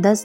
10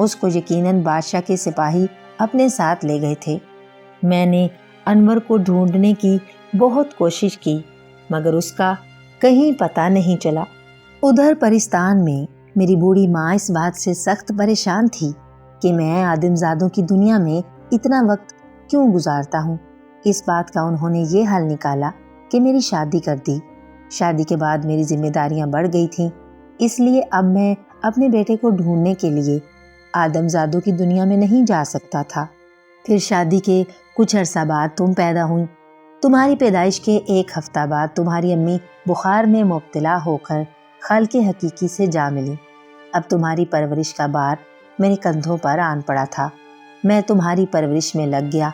اس کو یقیناً بادشاہ کے سپاہی اپنے ساتھ لے گئے تھے۔ میں نے انور کو ڈھونڈنے کی بہت کوشش کی مگر اس کا کہیں پتہ نہیں چلا۔ ادھر پرستان میں میری بوڑھی ماں اس بات سے سخت پریشان تھی کہ میں آدمزادوں کی دنیا میں اتنا وقت کیوں گزارتا ہوں۔ اس بات کا انہوں نے یہ حل نکالا کہ میری شادی کر دی۔ شادی کے بعد میری ذمہ داریاں بڑھ گئی تھیں، اس لیے اب میں اپنے بیٹے کو ڈھونڈنے کے لیے آدمزادوں کی دنیا میں نہیں جا سکتا تھا۔ پھر شادی کے کچھ عرصہ بعد تم پیدا ہوئی۔ تمہاری پیدائش کے 1 ہفتہ بعد تمہاری امی بخار میں مبتلا ہو کر خالق حقیقی سے جا ملی۔ اب تمہاری پرورش کا بار میرے کندھوں پر آن پڑا تھا۔ میں تمہاری پرورش میں لگ گیا۔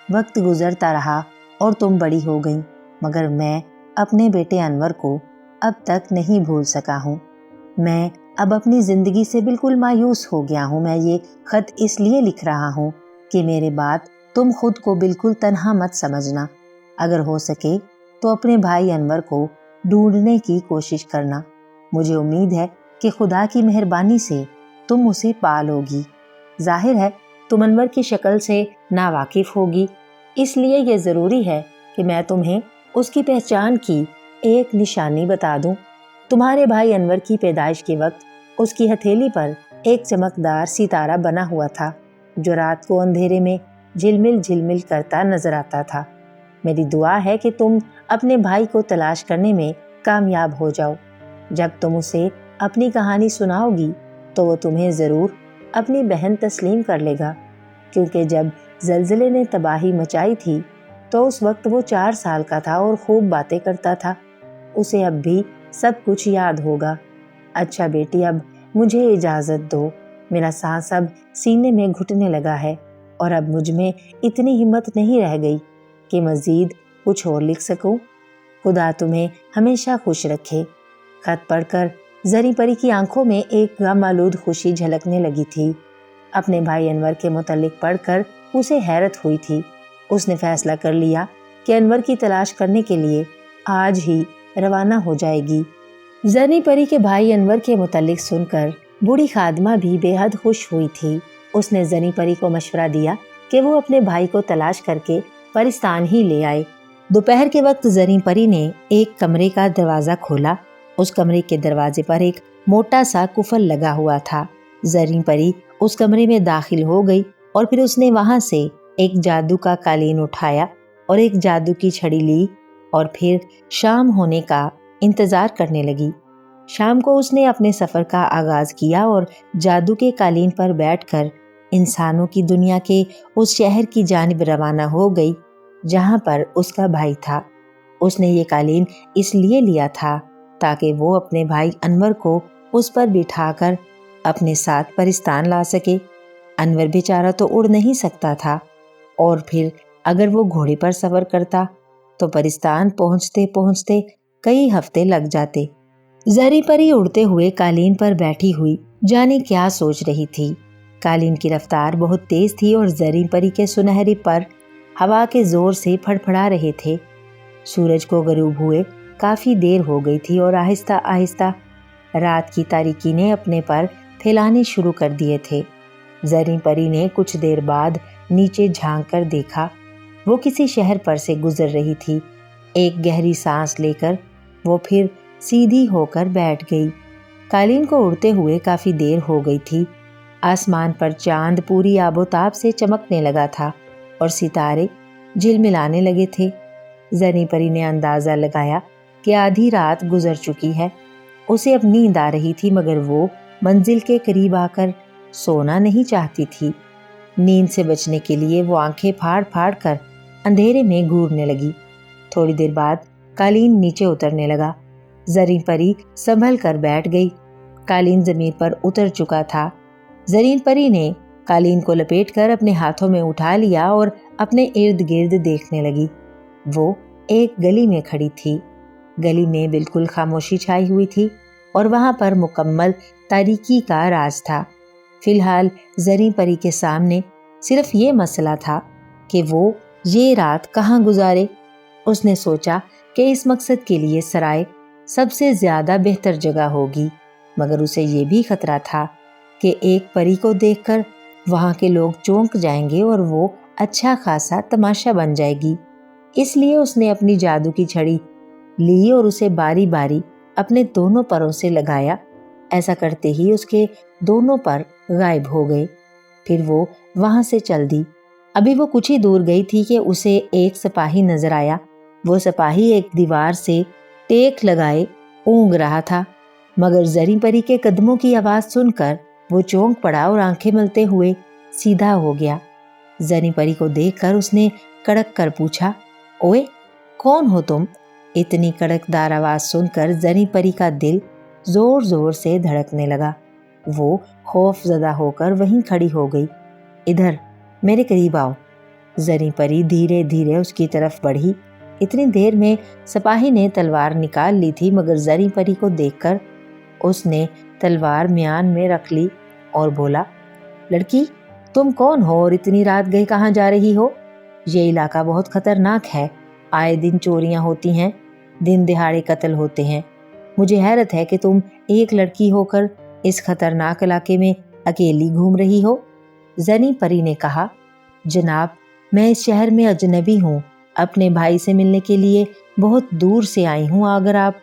وقت گزرتا رہا اور تم بڑی ہو گئی، مگر میں اپنے بیٹے انور کو اب تک نہیں بھول سکا ہوں۔ میں اب اپنی زندگی سے بالکل مایوس ہو گیا ہوں۔ میں یہ خط اس لیے لکھ رہا ہوں کہ میرے بعد تم خود کو بالکل تنہا مت سمجھنا۔ اگر ہو سکے تو اپنے بھائی انور کو ڈھونڈنے کی کوشش کرنا۔ مجھے امید ہے کہ خدا کی مہربانی سے تم اسے پا لو گی۔ ظاہر ہے تم انور کی شکل سے ناواقف ہوگی، اس لیے یہ ضروری ہے کہ میں تمہیں اس کی پہچان کی ایک نشانی بتا دوں۔ تمہارے بھائی انور کی پیدائش کے وقت اس کی ہتھیلی پر ایک چمکدار ستارہ بنا ہوا تھا جو رات کو اندھیرے میں جھلمل جھلمل کرتا نظر آتا تھا۔ میری دعا ہے کہ تم اپنے بھائی کو تلاش کرنے میں کامیاب ہو جاؤ۔ جب تم اسے اپنی کہانی سناؤ گی تو وہ تمہیں ضرور اپنی بہن تسلیم کر لے گا، کیونکہ جب زلزلے نے تباہی مچائی تھی تو اس وقت وہ 4 سال کا تھا اور خوب باتیں کرتا تھا۔ اسے اب بھی سب کچھ یاد ہوگا۔ اچھا بیٹی، اب مجھے اجازت دو۔ میرا سانس اب سینے میں گھٹنے لگا ہے اور اب مجھ میں اتنی ہمت نہیں رہ گئی کہ مزید کچھ اور لکھ سکوں۔ خدا تمہیں ہمیشہ خوش رکھے۔ خط پڑھ کر زری پری کی آنکھوں میں ایک غم آلود خوشی جھلکنے لگی تھی۔ اپنے بھائی انور کے متعلق پڑھ کر اسے حیرت ہوئی تھی۔ اس نے فیصلہ کر لیا کہ انور کی تلاش کرنے کے لیے آج ہی روانہ ہو جائے گی۔ زری پری کے بھائی انور کے متعلق سن کر بوڑھی خادمہ بھی بے حد خوش ہوئی تھی۔ اس نے زری پری کو مشورہ دیا کہ وہ اپنے بھائی کو تلاش کر کے پرستان ہی لے آئے۔ دوپہر کے وقت زری پری نے ایک کمرے کا دروازہ کھولا۔ اس کمرے کے دروازے پر ایک موٹا سا کفل لگا ہوا تھا۔ زری پری اس کمرے میں داخل ہو گئی اور پھر اس نے وہاں سے ایک جادو کا قالین اٹھایا اور ایک جادو کی چھڑی لی اور پھر شام ہونے کا انتظار کرنے لگی۔ شام کو اس نے اپنے سفر کا آغاز کیا اور جادو کے قالین پر بیٹھ کر انسانوں کی دنیا کے اس شہر کی جانب روانہ ہو گئی جہاں پر اس کا بھائی تھا۔ اس نے یہ قالین اس لیے لیا تھا تاکہ وہ اپنے بھائی انور کو اس پر بٹھا کر اپنے ساتھ پرستان لا سکے۔ انور بیچارہ تو اڑ نہیں سکتا تھا اور پھر اگر وہ گھوڑے پر سفر کرتا تو پرستان پہنچتے پہنچتے کئی ہفتے لگ جاتے۔ زری پری اڑتے ہوئے قالین پر بیٹھی ہوئی جانے کیا سوچ رہی تھی۔ قالین کی رفتار بہت تیز تھی اور زری پری کے سنہرے پر ہوا کے زور سے پھڑپھڑا رہے تھے۔ سورج کو غروب ہوئے کافی دیر ہو گئی تھی اور آہستہ آہستہ رات کی تاریکی نے اپنے پر پھیلانے شروع کر دیے تھے۔ زری پری نے کچھ دیر بعد نیچے جھانک کر دیکھا۔ وہ کسی شہر پر سے گزر رہی تھی۔ ایک گہری سانس لے کر وہ پھر سیدھی ہو کر بیٹھ گئی۔ قالین کو اڑتے ہوئے کافی دیر ہو گئی تھی۔ آسمان پر چاند پوری آب و تاب سے چمکنے لگا تھا اور ستارے جھلملانے لگے تھے۔ زری پری نے اندازہ لگایا کہ آدھی رات گزر چکی ہے۔ اسے اب نیند آ رہی تھی مگر وہ منزل کے قریب آ کر سونا نہیں چاہتی تھی۔ نیند سے بچنے کے لیے وہ آنکھیں پھاڑ پھاڑ کر اندھیرے میں گھورنے لگی۔ تھوڑی دیر بعد قالین نیچے اترنے لگا۔ زری پری سنبھل کر بیٹھ گئی۔ قالین زمین پر اتر چکا تھا۔ زری پری نے قالین کو لپیٹ کر اپنے ہاتھوں میں اٹھا لیا اور اپنے ارد گرد دیکھنے لگی۔ وہ ایک گلی میں کھڑی تھی۔ گلی میں بالکل خاموشی چھائی ہوئی تھی اور وہاں پر مکمل تاریکی کا راز تھا۔ فی الحال زری پری کے سامنے صرف یہ مسئلہ تھا کہ وہ یہ رات کہاں گزارے۔ اس نے سوچا کہ اس مقصد کے لیے سرائے سب سے زیادہ بہتر جگہ ہوگی، مگر اسے یہ بھی خطرہ تھا کہ ایک پری کو دیکھ کر وہاں کے لوگ چونک جائیں گے اور وہ اچھا خاصا تماشا بن جائے گی۔ اس لیے اس نے اپنی جادو کی چھڑی لی اور اسے باری باری اپنے دونوں پروں سے لگایا۔ ایسا کرتے ہی اس کے دونوں پر غائب ہو گئے۔ پھر وہ وہاں سے چل دی۔ ابھی وہ کچھ ہی دور گئی تھی کہ اسے ایک سپاہی نظر آیا۔ وہ سپاہی ایک دیوار سے ٹیک لگائے اونگ رہا تھا، مگر زریں پری کے قدموں کی آواز سن کر وہ چونک پڑا اور آنکھیں ملتے ہوئے سیدھا ہو گیا۔ زریں پری کو دیکھ کر اس نے کڑک کر پوچھا، اوئے کون ہو تم؟ اتنی کڑکدار آواز سن کر زریں پری کا دل زور زور سے دھڑکنے لگا۔ وہ خوف زدہ ہو کر وہیں کھڑی ہو گئی۔ ادھر میرے قریب آؤ۔ زریں پری دھیرے دھیرے اس کی طرف بڑھی۔ اتنی دیر میں سپاہی نے تلوار نکال لی تھی، مگر زریں پری کو دیکھ کر اس نے تلوار میان میں رکھ لی اور بولا، لڑکی تم کون ہو اور اتنی رات گئے کہاں جا رہی ہو؟ یہ علاقہ بہت خطرناک ہے، آئے دن چوریاں ہوتی ہیں، دن دہاڑے قتل ہوتے ہیں۔ مجھے حیرت ہے کہ تم ایک لڑکی ہو کر اس خطرناک علاقے میں اکیلی گھوم رہی ہو۔ زریں پری نے کہا، جناب میں اس شہر میں اجنبی ہوں، اپنے بھائی سے ملنے کے لیے بہت دور سے آئی ہوں۔ اگر آپ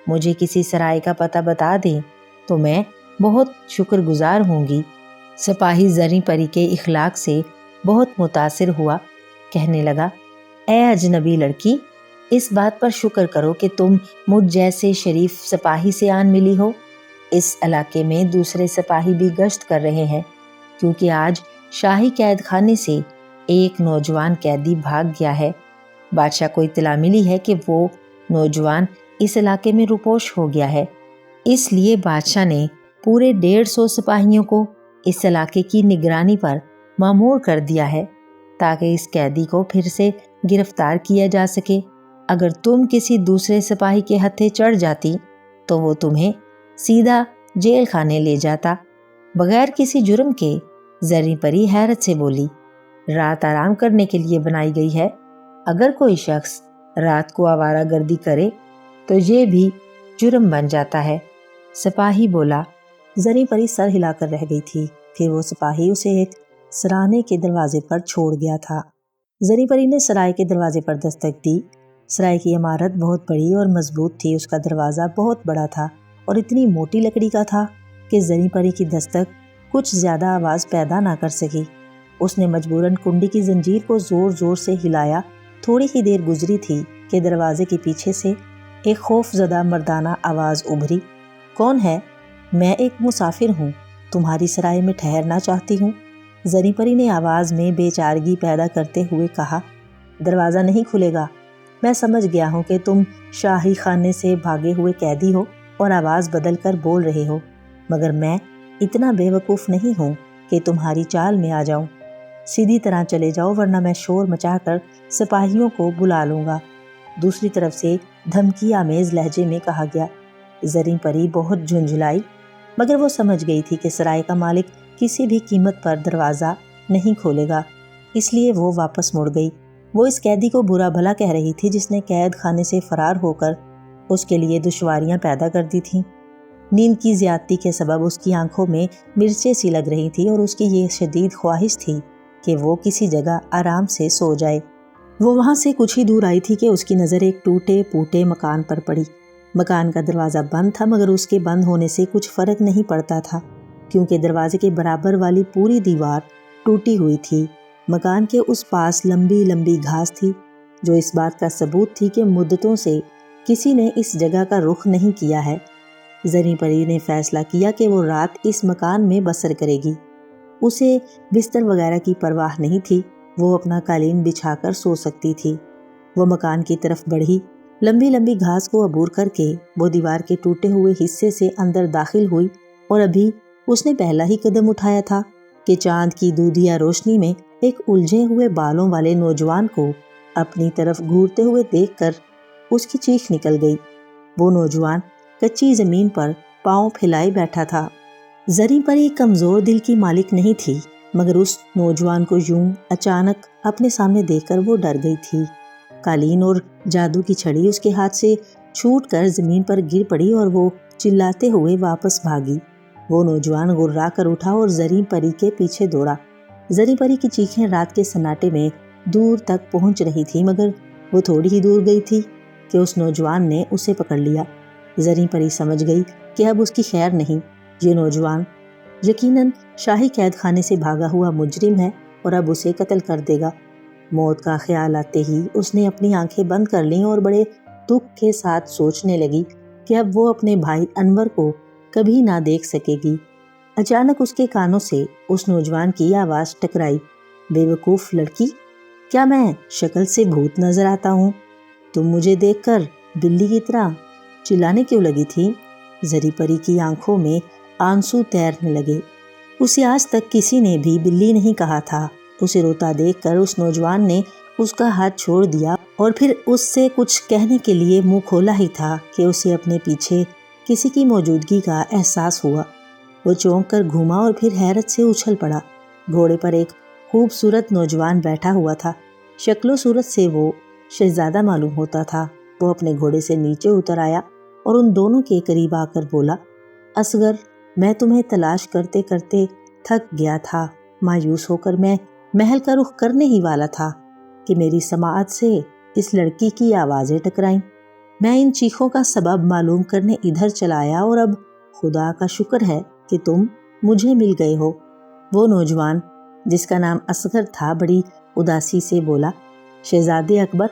مجھے کسی سرائے کا پتہ بتا دیں تو میں بہت شکر گزار ہوں گی۔ سپاہی زریں پری کے اخلاق سے بہت متاثر ہوا، کہنے لگا، اے اجنبی لڑکی، اس بات پر شکر کرو کہ تم مجھ جیسے شریف سپاہی سے آن ملی ہو۔ اس علاقے میں دوسرے سپاہی بھی گشت کر رہے ہیں، کیونکہ آج شاہی قید خانے سے ایک نوجوان قیدی بھاگ گیا ہے۔ بادشاہ کو اطلاع ملی ہے کہ وہ نوجوان اس علاقے میں روپوش ہو گیا ہے۔ اس لیے بادشاہ نے پورے 150 سپاہیوں کو اس علاقے کی نگرانی پر مامور کر دیا ہے، تاکہ اس قیدی کو پھر سے گرفتار کیا جا سکے۔ اگر تم کسی دوسرے سپاہی کے ہتھے چڑھ جاتی تو وہ تمہیں سیدھا جیل خانے لے جاتا بغیر کسی جرم کے۔ زریں پری حیرت سے بولی، رات آرام کرنے کے لیے بنائی گئی ہے، اگر کوئی شخص رات کو آوارہ گردی کرے تو یہ بھی جرم بن جاتا ہے۔ سپاہی بولا۔ زریں پری سر ہلا کر رہ گئی تھی۔ پھر وہ سپاہی اسے ایک سرانے کے دروازے پر چھوڑ گیا تھا۔ زریں پری نے سرائے کے دروازے پر دستک دی۔ سرائے کی عمارت بہت بڑی اور مضبوط تھی۔ اس کا دروازہ بہت بڑا تھا اور اتنی موٹی لکڑی کا تھا کہ زریں پری کی دستک کچھ زیادہ آواز پیدا نہ کر سکی۔ اس نے مجبوراً کنڈی کی زنجیر کو زور زور سے ہلایا۔ تھوڑی ہی دیر گزری تھی کہ دروازے کے پیچھے سے ایک خوف زدہ مردانہ آواز ابھری، کون ہے؟ میں ایک مسافر ہوں، تمہاری سرائے میں ٹھہرنا چاہتی ہوں۔ زریں پری نے آواز میں بے چارگی پیدا کرتے ہوئے کہا، دروازہ نہیں کھلے گا۔ میں سمجھ گیا ہوں کہ تم شاہی خانے سے بھاگے ہوئے قیدی ہو اور آواز بدل کر بول رہے ہو، مگر میں اتنا بے وقوف نہیں ہوں کہ تمہاری چال میں آ جاؤں۔ سیدھی طرح چلے جاؤ ورنہ میں شور مچا کر سپاہیوں کو بلا لوں گا۔ دوسری طرف سے دھمکی آمیز لہجے میں کہا گیا۔ زریں پری بہت جھنجھلائی، مگر وہ سمجھ گئی تھی کہ سرائے کا مالک کسی بھی قیمت پر دروازہ نہیں کھولے گا، اس لیے وہ واپس مڑ گئی۔ وہ اس قیدی کو برا بھلا کہہ رہی تھی جس نے قید خانے سے فرار ہو کر اس کے لیے دشواریاں پیدا کر دی تھیں۔ نیند کی زیادتی کے سبب اس کی آنکھوں میں مرچیں سی لگ رہی تھی اور اس کی یہ شدید خواہش تھی کہ وہ کسی جگہ آرام سے سو جائے۔ وہ وہاں سے کچھ ہی دور آئی تھی کہ اس کی نظر ایک ٹوٹے پوٹے مکان پر پڑی۔ مکان کا دروازہ بند تھا، مگر اس کے بند ہونے سے کچھ فرق نہیں پڑتا تھا، کیونکہ دروازے کے برابر والی پوری دیوار ٹوٹی ہوئی تھی۔ مکان کے اس پاس لمبی لمبی گھاس تھی، جو اس بات کا ثبوت تھی کہ مدتوں سے کسی نے اس جگہ کا رخ نہیں کیا ہے۔ زریں پری نے فیصلہ کیا کہ وہ رات اس مکان میں بسر کرے گی۔ اسے بستر وغیرہ کی پرواہ نہیں تھی، وہ اپنا قالین بچھا کر سو سکتی تھی۔ وہ مکان کی طرف بڑھی، لمبی لمبی گھاس کو عبور کر کے وہ دیوار کے ٹوٹے ہوئے حصے سے اندر داخل ہوئی، اور ابھی اس نے پہلا ہی قدم اٹھایا تھا کہ چاند کی دودھیا روشنی میں ایک الجھے ہوئے بالوں والے نوجوان کو اپنی طرف گھورتے ہوئے دیکھ کر اس کی چیخ نکل گئی۔ وہ نوجوان کچی زمین پر پاؤں پھیلائے بیٹھا تھا۔ زریں پری کمزور دل کی مالک نہیں تھی، مگر اس نوجوان کو یوں اچانک اپنے سامنے دیکھ کر وہ ڈر گئی تھی۔ قالین اور جادو کی چھڑی اس کے ہاتھ سے چھوٹ کر زمین پر گر پڑی اور وہ چلاتے ہوئے واپس بھاگی۔ وہ نوجوان غرا کر اٹھا اور زریں پری کے پیچھے دوڑا۔ زریں پری کی چیخیں رات کے سناٹے میں دور تک پہنچ رہی تھی، مگر وہ تھوڑی ہی دور گئی تھی کہ اس نوجوان نے اسے پکڑ لیا۔ زریں پری سمجھ گئی کہ اب اس کی خیر نہیں۔ یہ نوجوان یقیناً شاہی قید خانے سے بھاگا ہوا مجرم ہے اور اب اسے قتل کر دے گا۔ موت کا خیال آتے ہی اس نے اپنی آنکھیں بند کر لیں اور بڑے دکھ کے ساتھ سوچنے لگی کہ اب وہ اپنے بھائی انور کو کبھی نہ دیکھ سکے گی۔ اچانک اس کے کانوں سے اس نوجوان کی آواز ٹکرائی، بے وقوف لڑکی، کیا میں شکل سے بھوت نظر آتا ہوں؟ تم مجھے دیکھ کر بلی کی طرح چلانے کیوں لگی تھی؟ زری پری کی آنکھوں میں آنسو تیرنے لگے۔ اسے آج تک کسی نے بھی بلی نہیں کہا تھا۔ اسے روتا دیکھ کر اس نوجوان نے اس کا ہاتھ چھوڑ دیا اور پھر اس سے کچھ کہنے کے لیے منہ کھولا ہی تھا کہ اسے اپنے پیچھے کسی کی موجودگی کا احساس ہوا۔ وہ چونک کر گھوما اور پھر حیرت سے اچھل پڑا۔ گھوڑے پر ایک خوبصورت نوجوان بیٹھا ہوا تھا۔ شکل و صورت سے وہ شہزادہ معلوم ہوتا تھا۔ وہ اپنے گھوڑے سے نیچے اتر آیا اور ان دونوں کے قریب آ کر بولا، اصغر، میں تمہیں تلاش کرتے کرتے تھک گیا تھا۔ مایوس ہو کر میں محل کا رخ کرنے ہی والا تھا کہ میری سماعت سے اس لڑکی کی آوازیں ٹکرائیں۔ میں ان چیخوں کا سبب معلوم کرنے ادھر چلا آیا اور اب خدا کا شکر ہے کہ تم مجھے مل گئے ہو۔ وہ نوجوان جس کا نام اصغر تھا بڑی اداسی سے بولا، شہزادے اکبر،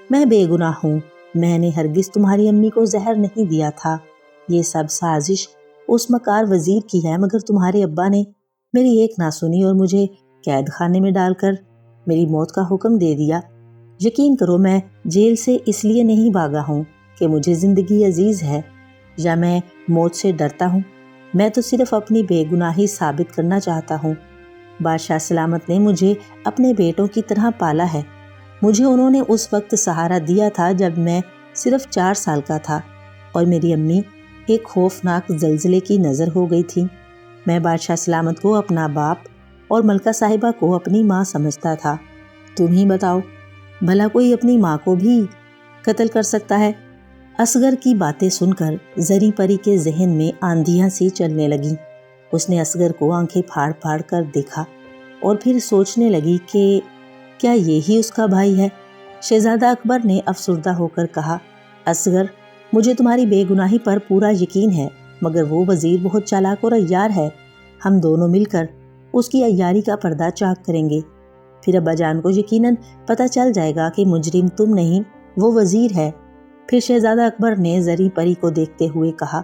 میں بے گناہ ہوں۔ میں نے ہرگز تمہاری امی کو زہر نہیں دیا تھا۔ یہ سب سازش اس مکار وزیر کی ہے، مگر تمہارے ابا نے میری ایک نہ سنی اور مجھے قید خانے میں ڈال کر میری موت کا حکم دے دیا۔ یقین کرو میں جیل سے اس لیے نہیں بھاگا ہوں کہ مجھے زندگی عزیز ہے یا میں موت سے ڈرتا ہوں۔ میں تو صرف اپنی بے گناہی ثابت کرنا چاہتا ہوں۔ بادشاہ سلامت نے مجھے اپنے بیٹوں کی طرح پالا ہے۔ مجھے انہوں نے اس وقت سہارا دیا تھا جب میں صرف 4 سال کا تھا اور میری امی ایک خوفناک زلزلے کی نظر ہو گئی تھی۔ میں بادشاہ سلامت کو اپنا باپ اور ملکہ صاحبہ کو اپنی ماں سمجھتا تھا۔ تم ہی بتاؤ، بھلا کوئی اپنی ماں کو بھی قتل کر سکتا ہے؟ اصغر کی باتیں سن کر زری پری کے ذہن میں آندھیاں سی چلنے لگیں۔ اس نے اصغر کو آنکھیں پھاڑ پھاڑ کر دیکھا اور پھر سوچنے لگی کہ کیا یہی اس کا بھائی ہے؟ شہزادہ اکبر نے افسردہ ہو کر کہا، اصغر، مجھے تمہاری بے گناہی پر پورا یقین ہے، مگر وہ وزیر بہت چالاک اور عیار ہے۔ ہم دونوں مل کر اس کی عیاری کا پردہ چاک کریں گے۔ پھر ابا جان کو یقیناً پتہ چل جائے گا کہ مجرم تم نہیں، وہ وزیر ہے۔ پھر شہزادہ اکبر نے زری پری کو دیکھتے ہوئے کہا،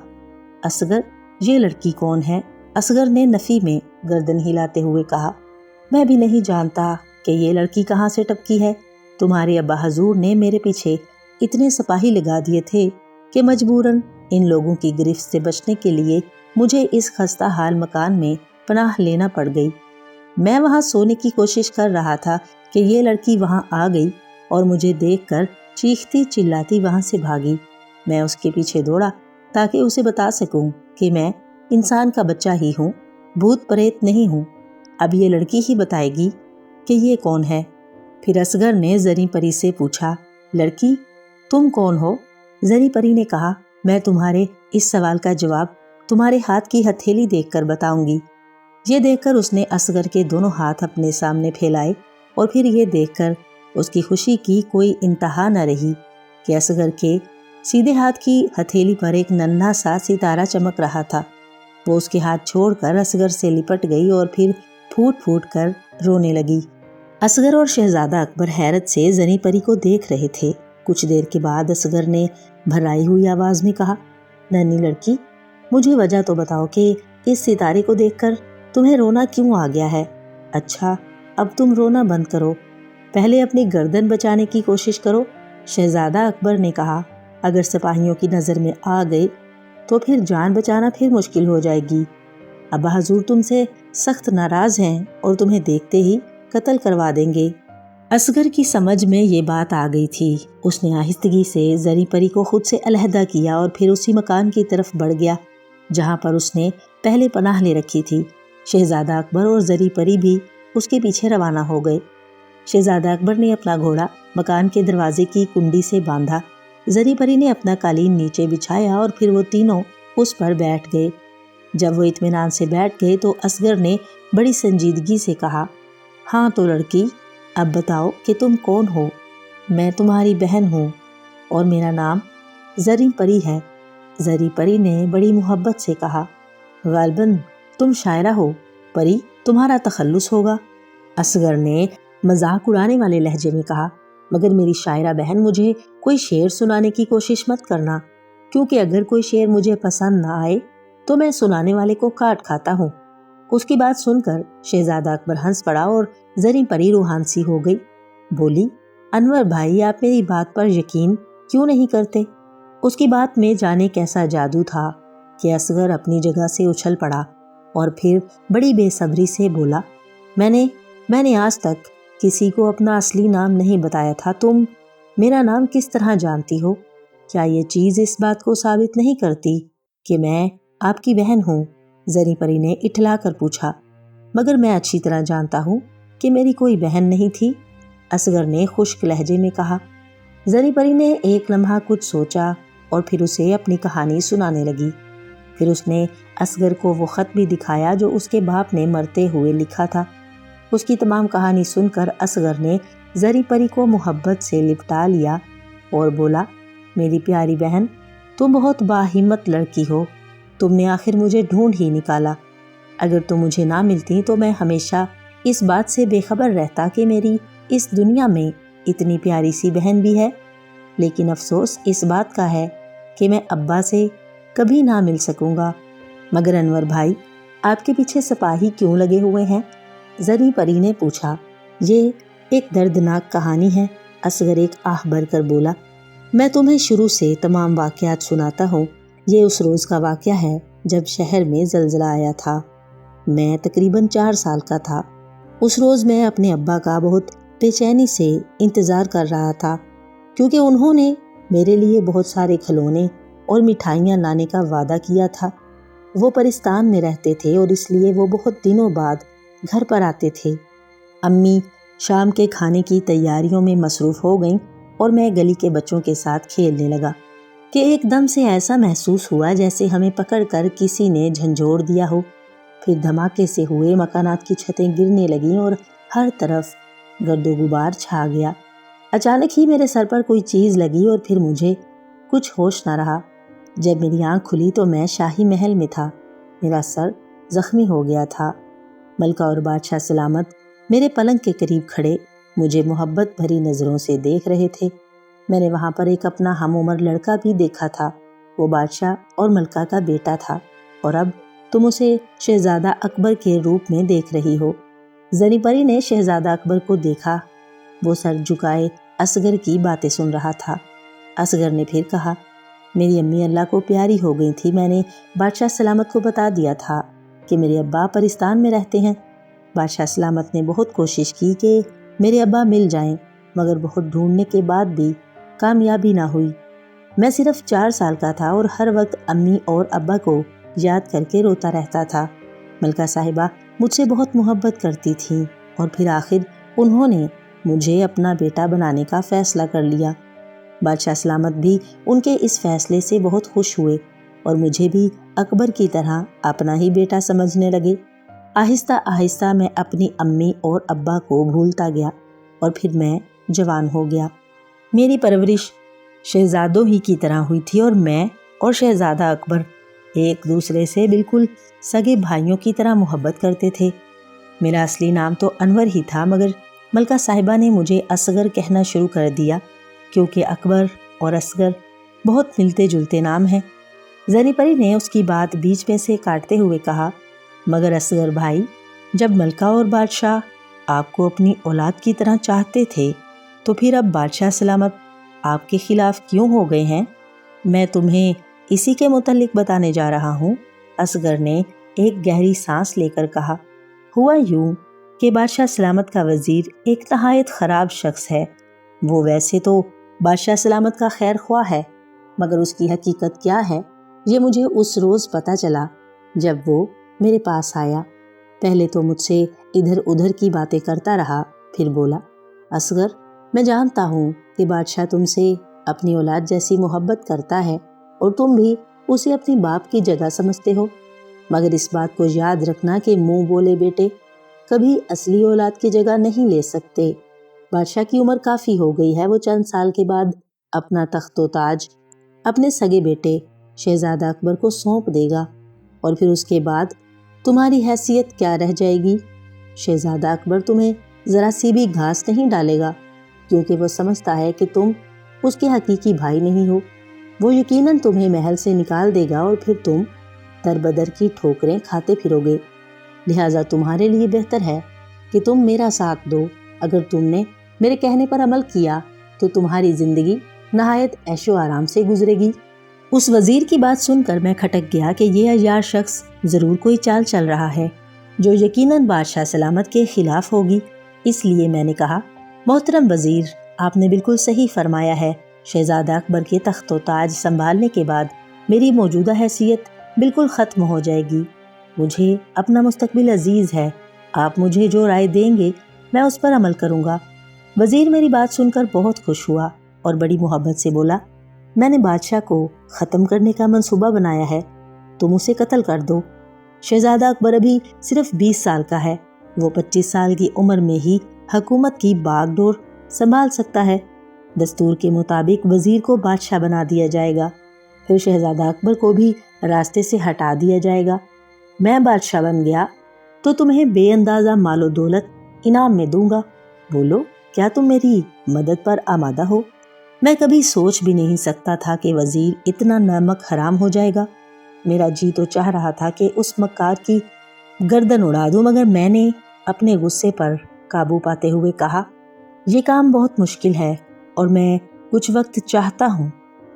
اصغر، یہ لڑکی کون ہے؟ اصغر نے نفی میں گردن ہلاتے ہوئے کہا، میں بھی نہیں جانتا کہ یہ لڑکی کہاں سے ٹپکی ہے۔ تمہارے ابا حضور نے میرے پیچھے اتنے سپاہی لگا دیے تھے کہ مجبوراً ان لوگوں کی گرفت سے بچنے کے لیے مجھے اس خستہ حال مکان میں پناہ لینا پڑ گئی۔ میں وہاں سونے کی کوشش کر رہا تھا کہ یہ لڑکی وہاں آ گئی اور مجھے دیکھ کر چیختی چلاتی وہاں سے بھاگی۔ میں اس کے پیچھے دوڑا تاکہ اسے بتا سکوں کہ میں انسان کا بچہ ہی ہوں، بھوت پریت نہیں ہوں۔ اب یہ لڑکی ہی بتائے گی کہ یہ کون ہے۔ پھر اصغر نے زری پری سے پوچھا، لڑکی، تم کون ہو؟ زری پری نے کہا، میں تمہارے اس سوال کا جواب تمہارے ہاتھ کی ہتھیلی دیکھ کر بتاؤں گی۔ یہ دیکھ کر اس نے اصغر کے دونوں ہاتھ اپنے سامنے پھیلائے اور پھر یہ دیکھ کر اس کی خوشی کی کوئی انتہا نہ رہی کہ اصغر کے سیدھے ہاتھ کی ہتھیلی پر ایک ننھا سا ستارہ چمک رہا تھا۔ وہ اس کے ہاتھ چھوڑ کر اصغر سے لپٹ گئی اور پھر پھوٹ پھوٹ کر رونے لگی۔ اصغر اور شہزادہ اکبر حیرت سے زری پری کو دیکھ رہے تھے۔ کچھ دیر کے بعد اصغر نے بھرائی ہوئی آواز میں کہا، ننھی لڑکی، مجھے وجہ تو بتاؤ کہ اس ستارے کو دیکھ کر تمہیں رونا کیوں آ گیا ہے؟ اچھا، اب تم رونا بند کرو، پہلے اپنی گردن بچانے کی کوشش کرو۔ شہزادہ اکبر نے کہا، اگر سپاہیوں کی نظر میں آ گئے تو پھر جان بچانا پھر مشکل ہو جائے گی۔ ابا حضور تم سے سخت ناراض ہیں اور تمہیں دیکھتے ہی قتل کروا دیں گے۔ اصغر کی سمجھ میں یہ بات آ گئی تھی۔ اس نے آہستگی سے زری پری کو خود سے علیحدہ کیا اور پھر اسی مکان کی طرف بڑھ گیا جہاں پر اس نے پہلے پناہ لے رکھی تھی۔ شہزادہ اکبر اور زری پری بھی اس کے پیچھے روانہ ہو گئے۔ شہزادہ اکبر نے اپنا گھوڑا مکان کے دروازے کی کنڈی سے باندھا، زری پری نے اپنا قالین نیچے بچھایا اور پھر وہ تینوں اس پر بیٹھ گئے۔ جب وہ اطمینان سے بیٹھ گئے تو اصغر نے بڑی سنجیدگی سے کہا، ہاں تو لڑکی، اب بتاؤ کہ تم کون ہو؟ میں تمہاری بہن ہوں اور میرا نام زریں پری ہے۔ زریں پری نے بڑی محبت سے کہا، غالباً تم شاعرہ ہو پری، تمہارا تخلص ہوگا۔ اصغر نے مذاق اڑانے والے لہجے میں کہا، مگر میری شاعرہ بہن مجھے کوئی شعر سنانے کی کوشش مت کرنا، کیونکہ اگر کوئی شعر مجھے پسند نہ آئے تو میں سنانے والے کو کاٹ کھاتا ہوں۔ اس کی بات سن کر شہزادہ اکبر ہنس پڑا اور زریں پری روحان سی ہو گئی۔ بولی، انور بھائی، آپ میری بات پر یقین کیوں نہیں کرتے؟ اس کی بات میں جانے کیسا جادو تھا کہ اصغر اپنی جگہ سے اچھل پڑا اور پھر بڑی بے صبری سے بولا، میں نے آج تک کسی کو اپنا اصلی نام نہیں بتایا تھا، تم میرا نام کس طرح جانتی ہو؟ کیا یہ چیز اس بات کو ثابت نہیں کرتی کہ میں آپ کی بہن ہوں؟ زریں پری نے اٹھلا کر پوچھا۔ مگر میں اچھی طرح جانتا ہوں کہ میری کوئی بہن نہیں تھی، اصغر نے خشک لہجے میں کہا۔ زریں پری نے ایک لمحہ کچھ سوچا اور پھر اسے اپنی کہانی سنانے لگی۔ پھر اس نے اصغر کو وہ خط بھی دکھایا جو اس کے باپ نے مرتے ہوئے لکھا تھا۔ اس کی تمام کہانی سن کر اصغر نے زریں پری کو محبت سے لپٹا لیا اور بولا، میری پیاری بہن، تم بہت باہمت لڑکی ہو، تم نے آخر مجھے ڈھونڈ ہی نکالا۔ اگر تم مجھے نہ ملتی تو میں ہمیشہ اس بات سے بے خبر رہتا کہ میری اس دنیا میں اتنی پیاری سی بہن بھی ہے، لیکن افسوس اس بات کا ہے کہ میں ابا سے کبھی نہ مل سکوں گا۔ مگر انور بھائی، آپ کے پیچھے سپاہی کیوں لگے ہوئے ہیں؟ زریں پری نے پوچھا۔ یہ ایک دردناک کہانی ہے، اصغر ایک آہ بھر کر بولا۔ میں تمہیں شروع سے تمام واقعات سناتا ہوں۔ یہ اس روز کا واقعہ ہے جب شہر میں زلزلہ آیا تھا۔ میں تقریباً 4 سال کا تھا۔ اس روز میں اپنے ابا کا بہت بے چینی سے انتظار کر رہا تھا، کیونکہ انہوں نے میرے لیے بہت سارے کھلونے اور مٹھائیاں لانے کا وعدہ کیا تھا۔ وہ پرستان میں رہتے تھے اور اس لیے وہ بہت دنوں بعد گھر پر آتے تھے۔ امی شام کے کھانے کی تیاریوں میں مصروف ہو گئیں اور میں گلی کے بچوں کے ساتھ کھیلنے لگا کہ ایک دم سے ایسا محسوس ہوا جیسے ہمیں پکڑ کر کسی نے جھنجھوڑ دیا ہو۔ پھر دھماکے سے ہوئے مکانات کی چھتیں گرنے لگیں اور ہر طرف گرد و غبار چھا گیا۔ اچانک ہی میرے سر پر کوئی چیز لگی اور پھر مجھے کچھ ہوش نہ رہا۔ جب میری آنکھ کھلی تو میں شاہی محل میں تھا۔ میرا سر زخمی ہو گیا تھا۔ ملکہ اور بادشاہ سلامت میرے پلنگ کے قریب کھڑے مجھے محبت بھری نظروں سے دیکھ رہے تھے۔ میں نے وہاں پر ایک اپنا ہم عمر لڑکا بھی دیکھا تھا، وہ بادشاہ اور ملکہ کا بیٹا تھا، اور اب تم اسے شہزادہ اکبر کے روپ میں دیکھ رہی ہو۔ زریں پری نے شہزادہ اکبر کو دیکھا، وہ سر جھکائے اصغر کی باتیں سن رہا تھا۔ اصغر نے پھر کہا، میری امی اللہ کو پیاری ہو گئی تھی، میں نے بادشاہ سلامت کو بتا دیا تھا کہ میرے ابا پرستان میں رہتے ہیں۔ بادشاہ سلامت نے بہت کوشش کی کہ میرے ابا مل جائیں، مگر بہت ڈھونڈنے کے بعد بھی کامیابی نہ ہوئی۔ میں صرف 4 سال کا تھا اور ہر وقت امی اور ابا کو یاد کر کے روتا رہتا تھا۔ ملکہ صاحبہ مجھ سے بہت محبت کرتی تھیں اور پھر آخر انہوں نے مجھے اپنا بیٹا بنانے کا فیصلہ کر لیا۔ بادشاہ سلامت بھی ان کے اس فیصلے سے بہت خوش ہوئے اور مجھے بھی اکبر کی طرح اپنا ہی بیٹا سمجھنے لگے۔ آہستہ آہستہ میں اپنی امی اور ابا کو بھولتا گیا اور پھر میں جوان ہو گیا۔ میری پرورش شہزادوں ہی کی طرح ہوئی تھی اور میں اور شہزادہ اکبر ایک دوسرے سے بالکل سگے بھائیوں کی طرح محبت کرتے تھے۔ میرا اصلی نام تو انور ہی تھا، مگر ملکہ صاحبہ نے مجھے اصغر کہنا شروع کر دیا، کیونکہ اکبر اور اصغر بہت ملتے جلتے نام ہیں۔ زریں پری نے اس کی بات بیچ میں سے کاٹتے ہوئے کہا، مگر اصغر بھائی، جب ملکہ اور بادشاہ آپ کو اپنی اولاد کی طرح چاہتے تھے تو پھر اب بادشاہ سلامت آپ کے خلاف کیوں ہو گئے ہیں؟ میں تمہیں اسی کے متعلق بتانے جا رہا ہوں۔ اصغر نے ایک گہری سانس لے کر کہا، ہوا یوں کہ بادشاہ سلامت کا وزیر ایک نہایت خراب شخص ہے۔ وہ ویسے تو بادشاہ سلامت کا خیر خواہ ہے، مگر اس کی حقیقت کیا ہے یہ مجھے اس روز پتہ چلا جب وہ میرے پاس آیا۔ پہلے تو مجھ سے ادھر ادھر کی باتیں کرتا رہا، پھر بولا، اصغر، میں جانتا ہوں کہ بادشاہ تم سے اپنی اولاد جیسی محبت کرتا ہے اور تم بھی اسے اپنی باپ کی جگہ سمجھتے ہو، مگر اس بات کو یاد رکھنا کہ منہ بولے بیٹے کبھی اصلی اولاد کی جگہ نہیں لے سکتے۔ بادشاہ کی عمر کافی ہو گئی ہے، وہ چند سال کے بعد اپنا تخت و تاج اپنے سگے بیٹے شہزادہ اکبر کو سونپ دے گا، اور پھر اس کے بعد تمہاری حیثیت کیا رہ جائے گی؟ شہزادہ اکبر تمہیں ذرا سی بھی گھاس نہیں ڈالے گا، کیونکہ وہ سمجھتا ہے کہ تم اس کے حقیقی بھائی نہیں ہو۔ وہ یقیناً تمہیں محل سے نکال دے گا اور پھر تم در بدر کی ٹھوکریں کھاتے پھرو گے۔ لہٰذا تمہارے لیے بہتر ہے کہ تم میرا ساتھ دو۔ اگر تم نے میرے کہنے پر عمل کیا تو تمہاری زندگی نہایت عیش و آرام سے گزرے گی۔ اس وزیر کی بات سن کر میں کھٹک گیا کہ یہ عیار شخص ضرور کوئی چال چل رہا ہے جو یقیناً بادشاہ سلامت کے خلاف ہوگی۔ اس لیے میں نے کہا، محترم وزیر، آپ نے بالکل صحیح فرمایا ہے۔ شہزادہ اکبر کے تخت و تاج سنبھالنے کے بعد میری موجودہ حیثیت بالکل ختم ہو جائے گی۔ مجھے اپنا مستقبل عزیز ہے، آپ مجھے جو رائے دیں گے میں اس پر عمل کروں گا۔ وزیر میری بات سن کر بہت خوش ہوا اور بڑی محبت سے بولا، میں نے بادشاہ کو ختم کرنے کا منصوبہ بنایا ہے، تم اسے قتل کر دو۔ شہزادہ اکبر ابھی صرف 20 سال کا ہے، وہ 25 سال کی عمر میں ہی حکومت کی باغ ڈور سنبھال سکتا ہے۔ دستور کے مطابق وزیر کو بادشاہ بنا دیا جائے گا، پھر شہزادہ اکبر کو بھی راستے سے ہٹا دیا جائے گا۔ میں بادشاہ بن گیا تو تمہیں بے اندازہ مال و دولت انعام میں دوں گا۔ بولو، کیا تم میری مدد پر آمادہ ہو؟ میں کبھی سوچ بھی نہیں سکتا تھا کہ وزیر اتنا نمک حرام ہو جائے گا۔ میرا جی تو چاہ رہا تھا کہ اس مکار کی گردن اڑا دوں، مگر میں نے اپنے غصے پر قابو پاتے ہوئے کہا، یہ کام بہت مشکل ہے اور میں کچھ وقت چاہتا ہوں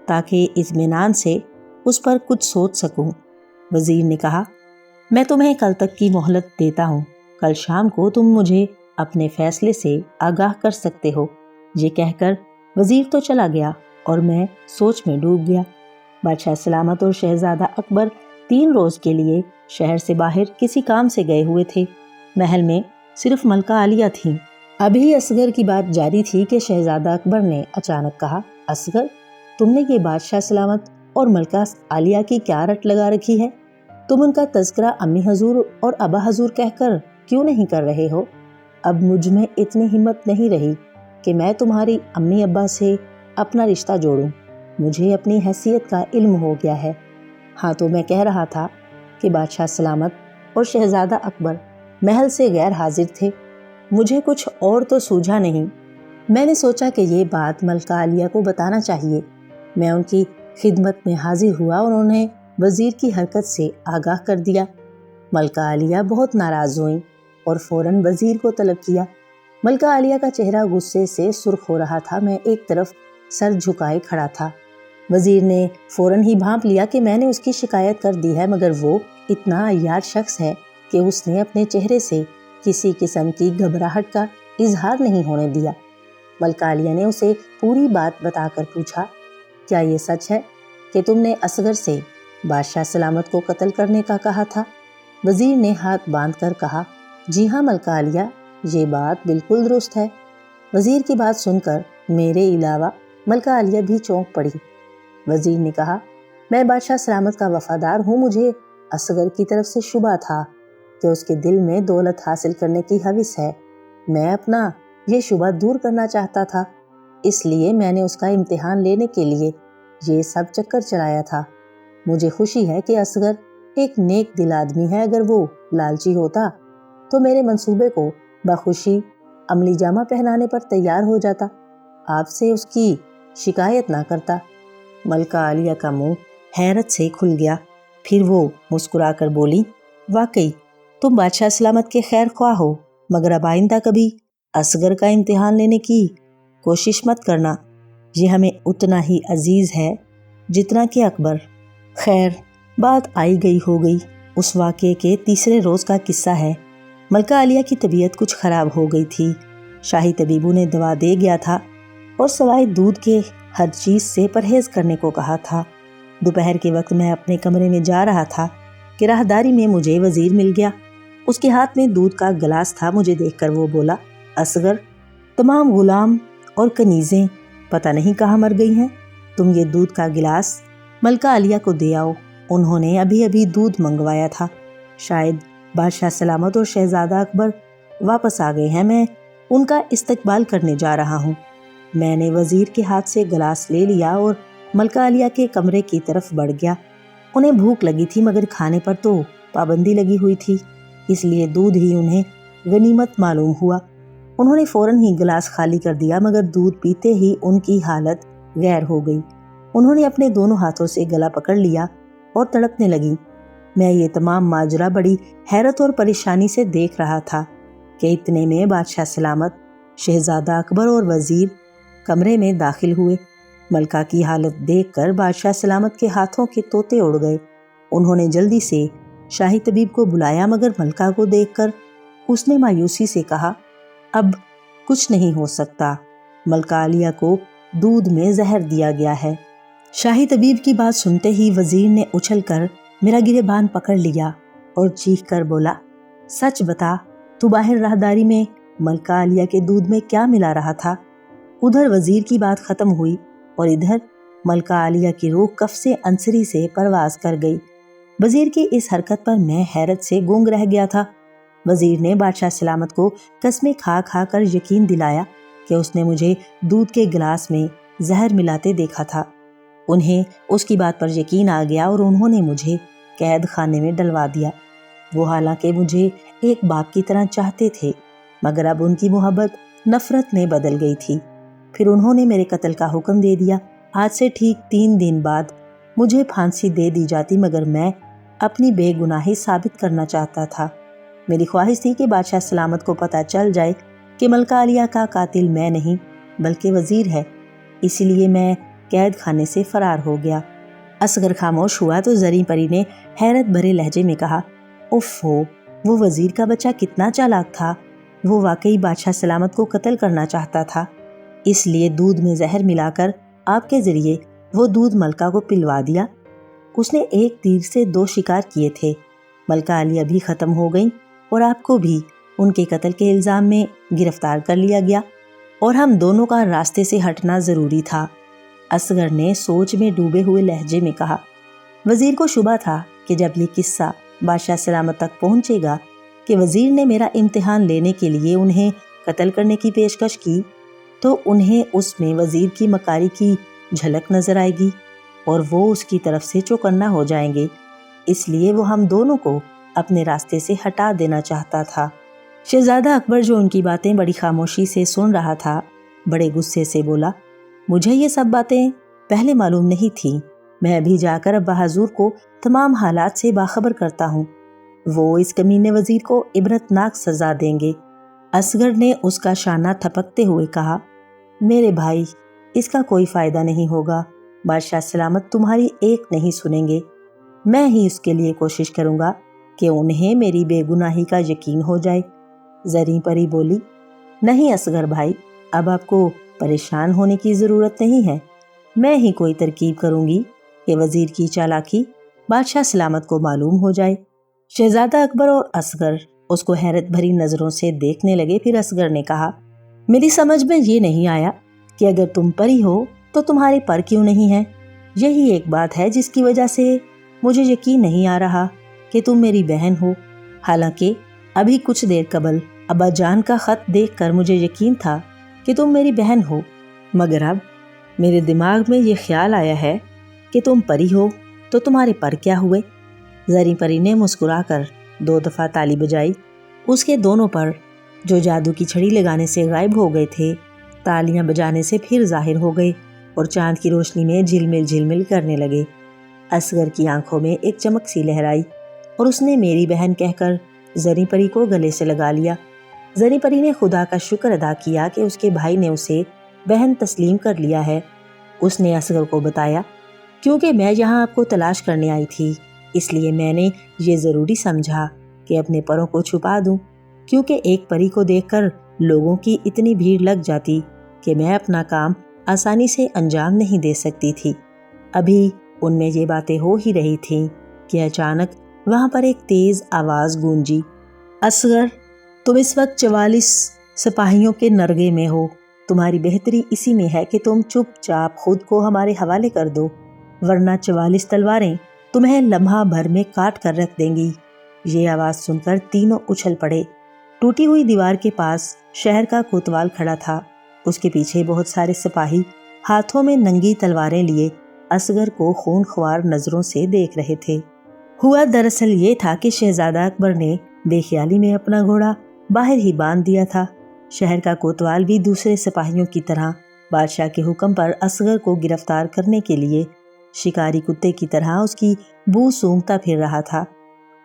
تاکہ اطمینان سے اس پر کچھ سوچ سکوں۔ وزیر نے کہا، میں تمہیں کل تک کی مہلت دیتا ہوں، کل شام کو تم مجھے اپنے فیصلے سے آگاہ کر سکتے ہو۔ یہ کہہ کر وزیر تو چلا گیا اور میں سوچ میں ڈوب گیا۔ بادشاہ سلامت اور شہزادہ اکبر 3 روز کے لیے شہر سے باہر کسی کام سے گئے ہوئے تھے۔ محل میں صرف ملکہ عالیہ تھیں۔ ابھی اصغر کی بات جاری تھی کہ شہزادہ اکبر نے اچانک کہا، اصغر، تم نے یہ بادشاہ سلامت اور ملکہ عالیہ کی کیا رٹ لگا رکھی ہے؟ تم ان کا تذکرہ امی حضور اور ابا حضور کہہ کر کیوں نہیں کر رہے ہو؟ اب مجھ میں اتنی ہمت نہیں رہی کہ میں تمہاری امی ابا سے اپنا رشتہ جوڑوں۔ مجھے اپنی حیثیت کا علم ہو گیا ہے۔ ہاں، تو میں کہہ رہا تھا کہ بادشاہ سلامت اور شہزادہ اکبر محل سے غیر حاضر تھے۔ مجھے کچھ اور تو سوجھا نہیں۔ میں نے سوچا کہ یہ بات ملکہ عالیہ کو بتانا چاہیے۔ میں ان کی خدمت میں حاضر ہوا اور انہیں وزیر کی حرکت سے آگاہ کر دیا۔ ملکہ عالیہ بہت ناراض ہوئیں اور فوراً وزیر کو طلب کیا۔ ملکہ عالیہ کا چہرہ غصے سے سرخ ہو رہا تھا، میں ایک طرف سر جھکائے کھڑا تھا۔ وزیر نے فوراً ہی بھانپ لیا کہ میں نے اس کی شکایت کر دی ہے، مگر وہ اتنا عیار شخص ہے کہ اس نے اپنے چہرے سے کسی قسم کی گھبراہٹ کا اظہار نہیں ہونے دیا۔ ملکہ عالیہ نے اسے پوری بات بتا کر پوچھا، کیا یہ سچ ہے کہ تم نے اصغر سے بادشاہ سلامت کو قتل کرنے کا کہا تھا؟ وزیر نے ہاتھ باندھ کر کہا، جی ہاں ملکہ عالیہ، یہ بات بالکل درست ہے۔ وزیر کی بات سن کر میرے علاوہ ملکہ عالیہ بھی چونک پڑی۔ وزیر نے کہا، میں بادشاہ سلامت کا وفادار ہوں، مجھے اصغر کی طرف سے شبہ تھا کہ اس کے دل میں دولت حاصل کرنے کی ہوس ہے۔ میں اپنا یہ شبہ دور کرنا چاہتا تھا، اس لیے میں نے اس کا امتحان لینے کے لیے یہ سب چکر چلایا تھا۔ مجھے خوشی ہے کہ اصغر ایک نیک دل آدمی ہے، اگر وہ لالچی ہوتا تو میرے منصوبے کو بخوشی عملی جامہ پہنانے پر تیار ہو جاتا، آپ سے اس کی شکایت نہ کرتا۔ ملکہ عالیہ کا منہ حیرت سے کھل گیا، پھر وہ مسکرا کر بولی، واقعی تم بادشاہ سلامت کے خیر خواہ ہو، مگر اب آئندہ کبھی اصغر کا امتحان لینے کی کوشش مت کرنا، یہ ہمیں اتنا ہی عزیز ہے جتنا کہ اکبر۔ خیر، بات آئی گئی ہو گئی۔ اس واقعے کے 3 روز کا قصہ ہے۔ ملکہ عالیہ کی طبیعت کچھ خراب ہو گئی تھی۔ شاہی طبیبوں نے دوا دے گیا تھا اور سوائے دودھ کے ہر چیز سے پرہیز کرنے کو کہا تھا۔ دوپہر کے وقت میں اپنے کمرے میں جا رہا تھا کہ راہداری میں مجھے وزیر مل گیا۔ اس کے ہاتھ میں دودھ کا گلاس تھا۔ مجھے دیکھ کر وہ بولا، اصغر، تمام غلام اور کنیزیں پتہ نہیں کہاں مر گئی ہیں، تم یہ دودھ کا گلاس ملکہ عالیہ کو دے آؤ، انہوں نے ابھی ابھی دودھ منگوایا تھا۔ شاید بادشاہ سلامت اور شہزادہ اکبر واپس آ گئے ہیں، میں ان کا استقبال کرنے جا رہا ہوں۔ میں نے وزیر کے ہاتھ سے گلاس لے لیا اور ملکہ عالیہ کے کمرے کی طرف بڑھ گیا۔ انہیں بھوک لگی تھی مگر کھانے پر تو پابندی لگی ہوئی تھی، اس لیے دودھ ہی انہیں غنیمت معلوم ہوا۔ انہوں نے فوراً ہی گلاس خالی کر دیا مگر دودھ پیتے ہی ان کی حالت غیر ہو گئی۔ انہوں نے اپنے دونوں ہاتھوں سے گلا پکڑ لیا اور تڑپنے لگیں۔ میں یہ تمام ماجرا بڑی حیرت اور پریشانی سے دیکھ رہا تھا کہ اتنے میں بادشاہ سلامت، شہزادہ اکبر اور وزیر کمرے میں داخل ہوئے۔ ملکہ کی حالت دیکھ کر بادشاہ سلامت کے ہاتھوں کے طوطے اڑ گئے۔ انہوں نے جلدی سے شاہی طبیب کو بلایا مگر ملکہ کو دیکھ کر اس نے مایوسی سے کہا، اب کچھ نہیں ہو سکتا، ملکہ عالیہ کو دودھ میں زہر دیا گیا ہے۔ شاہی طبیب کی بات سنتے ہی وزیر نے اچھل کر میرا گریبان پکڑ لیا اور چیخ کر بولا، سچ بتا، تو باہر راہداری میں ملکہ عالیہ کے دودھ میں کیا ملا رہا تھا؟ ادھر وزیر کی بات ختم ہوئی اور ادھر ملکہ عالیہ کی روح کفس عنصری سے پرواز کر گئی۔ وزیر کی اس حرکت پر میں حیرت سے گونگ رہ گیا تھا۔ وزیر نے بادشاہ سلامت کو قسمیں کھا کھا کر یقین دلایا کہ اس نے مجھے دودھ کے گلاس میں زہر ملاتے دیکھا تھا۔ انہیں اس کی بات پر یقین آ گیا اور انہوں نے مجھے قید خانے میں ڈلوا دیا۔ وہ حالانکہ مجھے ایک باپ کی طرح چاہتے تھے مگر اب ان کی محبت نفرت میں بدل گئی تھی۔ پھر انہوں نے میرے قتل کا حکم دے دیا۔ آج سے ٹھیک 3 دن بعد مجھے پھانسی دے دی جاتی مگر میں اپنی بے گناہی ثابت کرنا چاہتا تھا۔ میری خواہش تھی کہ بادشاہ سلامت کو پتہ چل جائے کہ ملکہ عالیہ کا قاتل میں نہیں بلکہ وزیر ہے، اسی لیے میں قید خانے سے فرار ہو گیا۔ اصغر خاموش ہوا تو زریں پری نے حیرت بھرے لہجے میں کہا، اوفو، وہ وزیر کا بچہ کتنا چالاک تھا، وہ واقعی بادشاہ سلامت کو قتل کرنا چاہتا تھا، اس لیے دودھ میں زہر ملا کر آپ کے ذریعے وہ دودھ ملکہ کو پلوا دیا۔ اس نے ایک تیر سے 2 شکار کیے تھے، ملکہ عالیہ بھی ختم ہو گئیں اور آپ کو بھی ان کے قتل کے الزام میں گرفتار کر لیا گیا اور ہم دونوں کا راستے سے ہٹنا ضروری تھا۔ اصغر نے سوچ میں ڈوبے ہوئے لہجے میں کہا، وزیر کو شبہ تھا کہ جب یہ قصہ بادشاہ سلامت تک پہنچے گا کہ وزیر نے میرا امتحان لینے کے لیے انہیں قتل کرنے کی پیشکش کی تو انہیں اس میں وزیر کی مکاری کی جھلک نظر آئے گی اور وہ اس کی طرف سے چوکنا ہو جائیں گے، اس لیے وہ ہم دونوں کو اپنے راستے سے ہٹا دینا چاہتا تھا۔ شہزادہ اکبر جو ان کی باتیں بڑی خاموشی سے سن رہا تھا بڑے غصے سے بولا، مجھے یہ سب باتیں پہلے معلوم نہیں تھیں، میں ابھی جا کر ابا حضور کو تمام حالات سے باخبر کرتا ہوں، وہ اس کمینے وزیر کو عبرتناک سزا دیں گے۔ اصغر نے اس کا شانہ تھپکتے ہوئے کہا، میرے بھائی، اس کا کوئی فائدہ نہیں ہوگا، بادشاہ سلامت تمہاری ایک نہیں سنیں گے، میں ہی اس کے لیے کوشش کروں گا کہ انہیں میری بے گناہی کا یقین ہو جائے۔ زریں پری بولی، نہیں اصغر بھائی، اب آپ کو پریشان ہونے کی ضرورت نہیں ہے، میں ہی کوئی ترکیب کروں گی کہ وزیر کی چالاکی بادشاہ سلامت کو معلوم ہو جائے۔ شہزادہ اکبر اور اصغر اس کو حیرت بھری نظروں سے دیکھنے لگے۔ پھر اصغر نے کہا، میری سمجھ میں یہ نہیں آیا کہ اگر تم پری ہو تو تمہارے پر کیوں نہیں ہے؟ یہی ایک بات ہے جس کی وجہ سے مجھے یقین نہیں آ رہا کہ تم میری بہن ہو، حالانکہ ابھی کچھ دیر قبل ابا جان کا خط دیکھ کر مجھے یقین تھا کہ تم میری بہن ہو، مگر اب میرے دماغ میں یہ خیال آیا ہے کہ تم پری ہو تو تمہارے پر کیا ہوئے؟ زریں پری نے مسکرا کر 2 دفعہ تالی بجائی۔ اس کے دونوں پر جو جادو کی چھڑی لگانے سے غائب ہو گئے تھے تالیاں بجانے سے پھر ظاہر ہو گئے اور چاند کی روشنی میں جھلمل جھلمل کرنے لگے۔ اصغر کی آنکھوں میں ایک چمک سی لہرائی اور اس نے میری بہن کہہ کر زریں پری کو گلے سے لگا لیا۔ زریں پری نے خدا کا شکر ادا کیا کہ اس کے بھائی نے اسے بہن تسلیم کر لیا ہے۔ اس نے اصغر کو بتایا، کیونکہ میں یہاں آپ کو تلاش کرنے آئی تھی اس لیے میں نے یہ ضروری سمجھا کہ اپنے پروں کو چھپا دوں، کیونکہ ایک پری کو دیکھ کر لوگوں کی اتنی بھیڑ لگ جاتی کہ میں اپنا کام آسانی سے انجام نہیں دے سکتی تھی۔ ابھی ان میں یہ باتیں ہو ہی رہی تھیں کہ اچانک وہاں پر ایک تیز آواز گونجی، اصغر، تم اس وقت 44 سپاہیوں کے نرغے میں ہو، تمہاری بہتری اسی میں ہے کہ تم چپ چاپ خود کو ہمارے حوالے کر دو، ورنہ 44 تلواریں تمہیں لمحہ بھر میں کاٹ کر رکھ دیں گی۔ یہ آواز سن کر تینوں اچھل پڑے۔ ٹوٹی ہوئی دیوار کے پاس شہر کا کوتوال کھڑا تھا۔ اس کے پیچھے بہت سارے سپاہی ہاتھوں میں ننگی تلواریں لیے اصغر کو خون خوار نظروں سے دیکھ رہے تھے۔ ہوا دراصل یہ تھا کہ شہزادہ اکبر نے بے خیالی میں اپنا گھوڑا باہر ہی باندھ دیا تھا۔ شہر کا کوتوال بھی دوسرے سپاہیوں کی طرح بادشاہ کے حکم پر اصغر کو گرفتار کرنے کے لیے شکاری کتے کی طرح اس کی بو سونگھتا پھر رہا تھا۔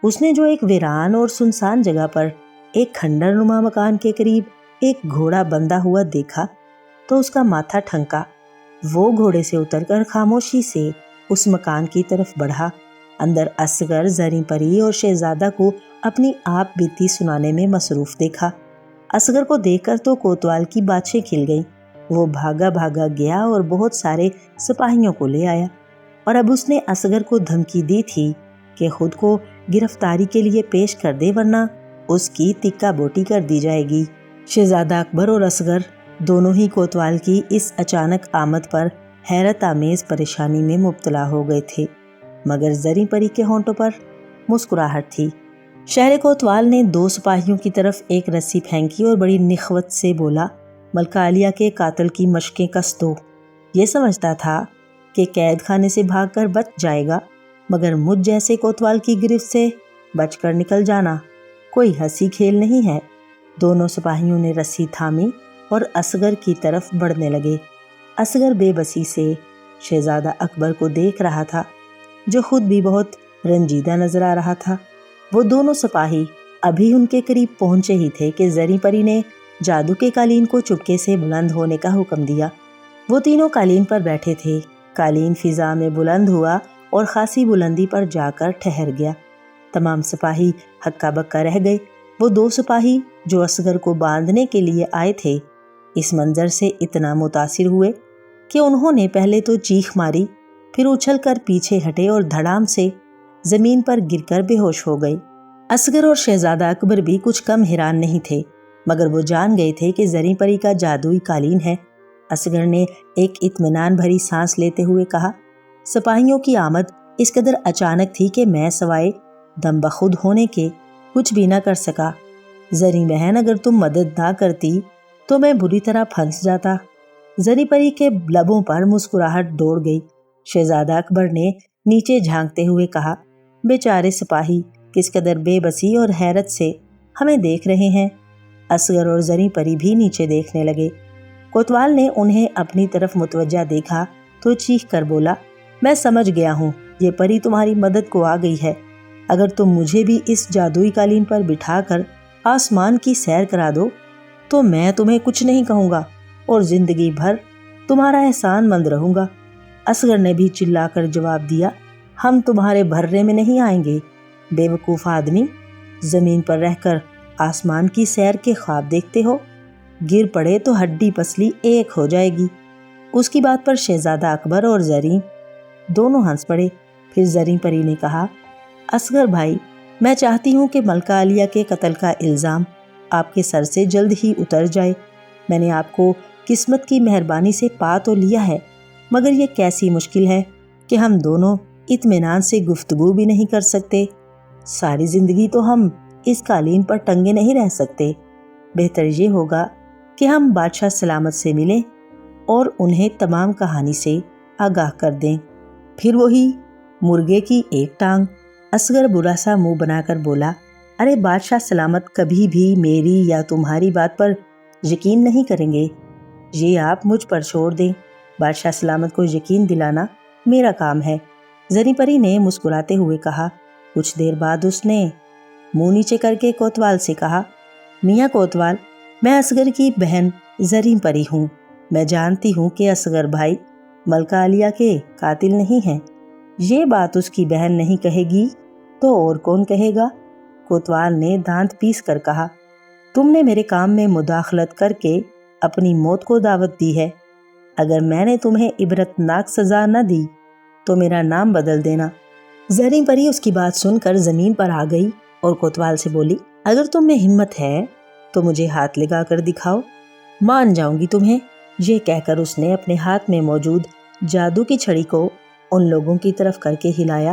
اس نے جو ایک ویران اور سنسان جگہ پر ایک کھنڈر نما مکان کے قریب ایک گھوڑا بندھا ہوا دیکھا تو اس کا ماتھا ٹھنکا۔ وہ گھوڑے سے اتر کر خاموشی سے اس مکان کی طرف بڑھا۔ اندر اصغر زریں پری اور شہزادہ کو اپنی آپ بیتی سنانے میں مصروف دیکھا۔ اصغر کو دیکھ کر تو کوتوال کی باتیں کھل گئیں۔ وہ بھاگا بھاگا گیا اور بہت سارے سپاہیوں کو لے آیا، اور اب اس نے اصغر کو دھمکی دی تھی کہ خود کو گرفتاری کے لیے پیش کر دے ورنہ اس کی تکا بوٹی کر دی جائے گی۔ شہزادہ اکبر اور اصغر دونوں ہی کوتوال کی اس اچانک آمد پر حیرت آمیز پریشانی میں مبتلا ہو گئے تھے، مگر زریں پری کے ہونٹوں پر مسکراہٹ تھی۔ شہر کوتوال نے دو سپاہیوں کی طرف ایک رسی پھینکی اور بڑی نخوت سے بولا، ملکہ عالیہ کے قاتل کی مشقیں کس دو۔ یہ سمجھتا تھا کہ قید خانے سے بھاگ کر بچ جائے گا، مگر مجھ جیسے کوتوال کی گرفت سے بچ کر نکل جانا کوئی ہنسی کھیل نہیں ہے۔ دونوں سپاہیوں نے رسی تھامی اور اصغر کی طرف بڑھنے لگے۔ اصغر بے بسی سے شہزادہ اکبر کو دیکھ رہا تھا، جو خود بھی بہت رنجیدہ نظر آ رہا تھا۔ وہ دونوں سپاہی ابھی ان کے قریب پہنچے ہی تھے کہ زریں پری نے جادو کے قالین کو چپکے سے بلند ہونے کا حکم دیا۔ وہ تینوں قالین پر بیٹھے تھے۔ قالین فضا میں بلند ہوا اور خاصی بلندی پر جا کر ٹھہر گیا۔ تمام سپاہی ہکا بکا رہ گئے۔ وہ دو سپاہی جو اصغر کو باندھنے کے لیے آئے تھے اس منظر سے اتنا متاثر ہوئے کہ انہوں نے پہلے تو چیخ ماری، پھر اچھل کر پیچھے ہٹے اور دھڑام سے زمین پر گر کر بے ہوش ہو گئے۔ اصغر اور شہزادہ اکبر بھی کچھ کم حیران نہیں تھے، مگر وہ جان گئے تھے کہ زریں پری کا جادوئی قالین ہے۔ اصغر نے ایک اطمینان بھری سانس لیتے ہوئے کہا، سپاہیوں کی آمد اس قدر اچانک تھی کہ میں سوائے دم بخود ہونے کے کچھ بھی نہ کر سکا۔ زریں بہن، اگر تم مدد نہ کرتی تو میں بری طرح پھنس جاتا۔ زریں پری کے لبوں پر مسکراہٹ دوڑ گئی۔ شہزادہ اکبر نے نیچے جھانکتے ہوئے کہا، بیچارے سپاہی کس قدر بے بسی اور حیرت سے ہمیں دیکھ رہے ہیں۔ اصغر اور زریں پری بھی نیچے دیکھنے لگے۔ کوتوال نے انہیں اپنی طرف متوجہ دیکھا تو چیخ کر بولا، میں سمجھ گیا ہوں، یہ پری تمہاری مدد کو آ گئی ہے۔ اگر تم مجھے بھی اس جادوئی قالین پر بٹھا کر آسمان کی سیر کرا دو تو میں تمہیں کچھ نہیں کہوں گا اور زندگی بھر تمہارا احسان مند رہوں گا۔ اصغر نے بھی چلا کر جواب دیا، ہم تمہارے بھرے میں نہیں آئیں گے، بے وقوف آدمی، زمین پر رہ کر آسمان کی سیر کے خواب دیکھتے ہو، گر پڑے تو ہڈی پسلی ایک ہو جائے گی۔ اس کی بات پر شہزادہ اکبر اور زریں دونوں ہنس پڑے۔ پھر زریں پری نے کہا، اصغر بھائی، میں چاہتی ہوں کہ ملکہ عالیہ کے قتل کا الزام آپ کے سر سے جلد ہی اتر جائے۔ میں نے آپ کو قسمت کی مہربانی سے پا تو لیا ہے، مگر یہ کیسی مشکل ہے کہ ہم دونوں اطمینان سے گفتگو بھی نہیں کر سکتے۔ ساری زندگی تو ہم اس قالین پر ٹنگے نہیں رہ سکتے۔ بہتر یہ ہوگا کہ ہم بادشاہ سلامت سے ملیں اور انہیں تمام کہانی سے آگاہ کر دیں۔ پھر وہی مرغے کی ایک ٹانگ۔ اصغر برا سا منہ بنا کر بولا، ارے بادشاہ سلامت کبھی بھی میری یا تمہاری بات پر یقین نہیں کریں گے، یہ آپ مجھ پر چھوڑ دیں۔ بادشاہ سلامت کو یقین دلانا میرا کام ہے۔ زریں پری نے مسکراتے ہوئے کہا۔ کچھ دیر بعد اس نے منہ نیچے کر کے کوتوال سے کہا، میاں کوتوال، میں اصغر کی بہن زریں پری ہوں۔ میں جانتی ہوں کہ اصغر بھائی ملکہ عالیہ کے قاتل نہیں ہیں۔ یہ بات اس کی بہن نہیں کہے گی تو اور کون کہے گا؟ کوتوال نے دانت پیس کر کہا، تم نے میرے کام میں مداخلت کر کے اپنی موت کو دعوت دی ہے۔ اگر میں نے تمہیں عبرتناک سزا نہ دی تو میرا نام بدل دینا۔ زریں پری اس کی بات سن کر زمین پر آ گئی اور کوتوال سے بولی، اگر تم میں ہمت ہے تو مجھے ہاتھ لگا کر دکھاؤ، مان جاؤں گی تمہیں۔ یہ کہہ کر اس نے اپنے ہاتھ میں موجود جادو کی چھڑی کو ان لوگوں کی طرف کر کے ہلایا